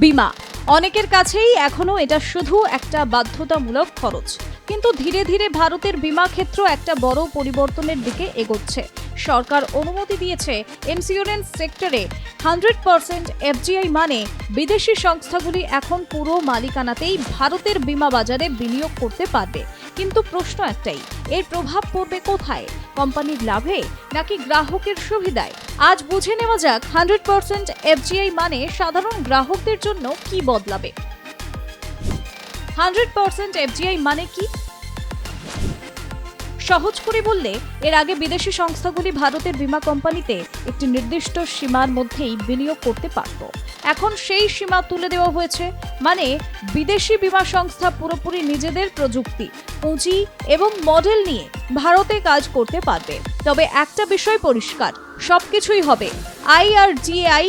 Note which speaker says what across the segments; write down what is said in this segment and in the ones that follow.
Speaker 1: বীমা অনেকের কাছেই এখনো এটা শুধু একটা বাধ্যতামূলক খরচ, কিন্তু ধীরে ধীরে ভারতের বীমা ক্ষেত্র একটা বড় পরিবর্তনের দিকে এগোচ্ছে। সরকার অনুমতি দিয়েছে ইন্স্যুরেন্স সেক্টরে 100% এফজিআই, মানে বিদেশি সংস্থাগুলি এখন পুরো মালিকানাতেই ভারতের বীমা বাজারে বিনিয়োগ করতে পারবে। কিন্তু প্রশ্ন একটাই, এর প্রভাব পড়বে কোথায়? কোম্পানির লাভে নাকি গ্রাহকের সুবিধায়? আজ বুঝে নেওয়া যাক 100% এফজিআই মানে সাধারণ গ্রাহকদের জন্য কি বদলাবে। 100% এফজিআই মানে কি? সহজ করে বললে, এর আগে বিদেশি সংস্থাগুলি ভারতের বীমা কোম্পানিতে একটি নির্দিষ্ট সীমার মধ্যেই বিনিয়োগ করতে পারত। এখন সেই সীমা তুলে দেওয়া হয়েছে, মানে বিদেশি বীমা সংস্থা পুরোপুরি নিজেদের প্রযুক্তি, পুঁজি এবং মডেল নিয়ে ভারতে কাজ করতে পারবে। তবে একটা বিষয় পরিষ্কার, সবকিছুই হবে IRDAI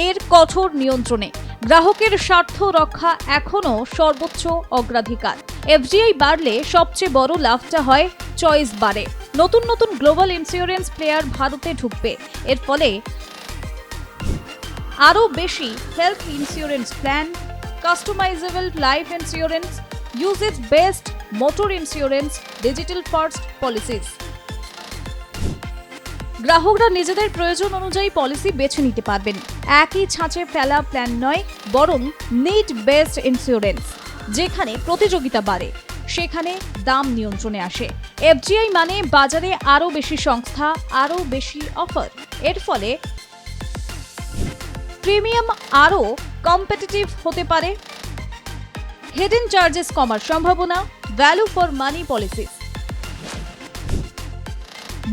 Speaker 1: এর কঠোর নিয়ন্ত্রণে। গ্রাহকের স্বার্থ রক্ষা এখনো সর্বোচ্চ অগ্রাধিকার। এফজিআই বাড়লে সবচেয়ে বড় লাভটা হয় চয়েস বাড়ে। নতুন নতুন গ্লোবাল ইন্স্যুরেন্স প্লেয়ার ভারতে ঢুকবে। এর ফলে আরও বেশি health insurance plan, customisable life insurance, uses based motor insurance, digital first policies. গ্রাহকরা নিজেদের প্রয়োজন অনুযায়ী পলিসি বেছে নিতে পারবেন। একই ছাঁচে ফেলা প্ল্যান নয়, বরং নিড বেসড ইন্স্যুরেন্স। যেখানে প্রতিযোগিতা বাড়ে, সেখানে দাম নিয়ন্ত্রণে আসে। এফজিআই মানে বাজারে আরও বেশি সংস্থা, আরও বেশি অফার। এর ফলে প্রিমিয়াম আরও কম্পিটিটিভ হতে পারে। হিডেন চার্জেস কমার সম্ভাবনা, ভ্যালু ফর মানি পলিসিস।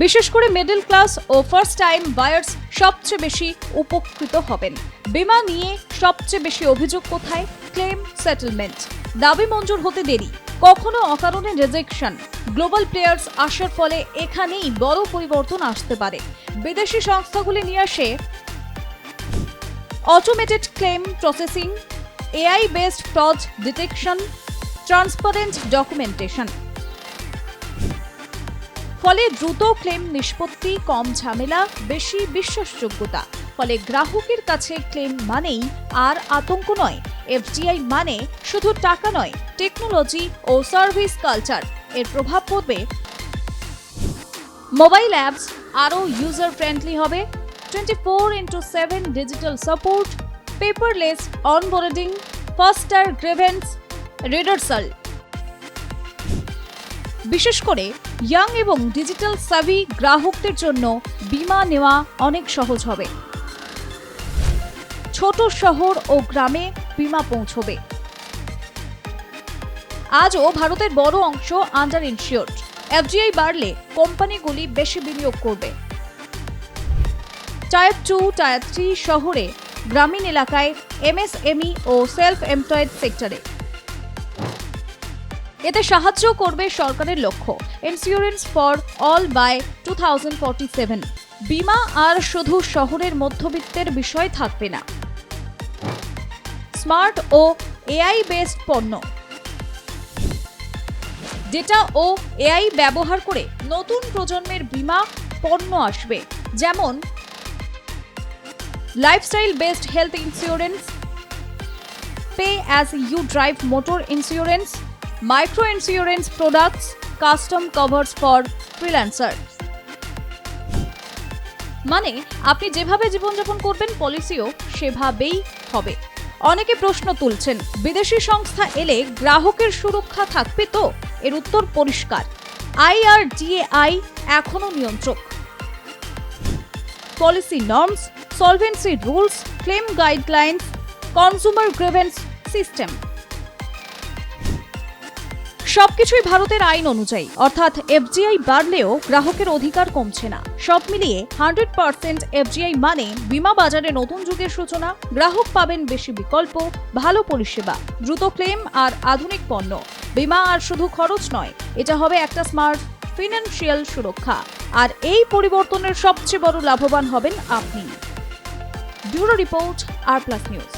Speaker 1: বিশেষ করে মিডল ক্লাস ও ফার্স্ট টাইম বায়ার্স সবচেয়ে বেশি উপকৃত হবেন। বীমা নিয়ে সবচেয়ে বেশি অভিযোগ কোথায়? ক্লেম সেটেলমেন্ট, দাবি মঞ্জুর হতে দেরি, কখনো অকারণে রিজেকশন। গ্লোবাল প্লেয়ার্স আসার ফলে এখানেই বড় পরিবর্তন আসতে পারে। বিদেশি সংস্থাগুলি নিয়ে আসে automated claim processing, AI based fraud detection, transparent documentation. ফলে দ্রুত ক্লেম নিষ্পত্তি, কম ঝামেলা, বেশি বিশ্বাসযোগ্যতা। ফলে গ্রাহকের কাছে ক্লেম মানেই আর আতঙ্ক নয়। এফজিআই মানে শুধু টাকা নয়, টেকনোলজি ও সার্ভিস কালচার। এর প্রভাব পড়বে মোবাইল অ্যাপস আরও ইউজার ফ্রেন্ডলি হবে, 24/7 digital support, paperless onboarding, faster grievance redressal. বিশেষ করে ইয়াং এবং ডিজিটাল সাভি গ্রাহকদের জন্য বীমা নেওয়া অনেক সহজ হবে। ছোট শহর ও গ্রামে বীমা পৌঁছবে। আজও ভারতের বড় অংশ আন্ডার ইনসিওরড। এফজিআই বাড়লে কোম্পানিগুলি বেশি বিনিয়োগ করবে। টায়ার 2, টায়ার 3 শহরে, গ্রামীণ এলাকায়, MSME ও সেলফ এমপ্লয়েড সেক্টরে। এতে সাহায্য করবে সরকারের লক্ষ্য ইন্স্যুরেন্স ফর অল বাই 2047। বীমা আর শুধু শহরের মধ্যবিত্তের বিষয় থাকবে না। স্মার্ট ও AI বেসড পণ্য, ডেটা ও AI ব্যবহার করে নতুন প্রজন্মের বীমা পণ্য আসবে, যেমন lifestyle based health insurance, pay as you drive motor insurance, micro insurance products, custom covers for freelancer. মানে আপনি যেভাবে জীবনযাপন করবেন, পলিসিও সেভাবেই হবে। অনেকে প্রশ্ন তুলছেন, বিদেশি সংস্থা এলে গ্রাহকের সুরক্ষা থাকবে তো? এর উত্তর পরিষ্কার, IRDAI এখনো নিয়ন্ত্রক। Policy norms, solvency rules, claim guidelines, consumer grievance system, সবকিছুই ভারতের আইন অনুযায়ী। অর্থাৎ এফজিআই বাড়লেও গ্রাহকের অধিকার কমছে না। সব মিলিয়ে 100% এফজিআই মানে বীমা বাজারে নতুন যুগের সূচনা। গ্রাহক পাবেন বেশি বিকল্প, ভালো পরিষেবা, দ্রুত ক্লেম আর আধুনিক পণ্য। বীমা আর শুধু খরচ নয়, এটা হবে একটা স্মার্ট ফিনান্সিয়াল সুরক্ষা। আর এই পরিবর্তনের সবচেয়ে বড় লাভবান হবেন আপনি। Bureau report, R+ news.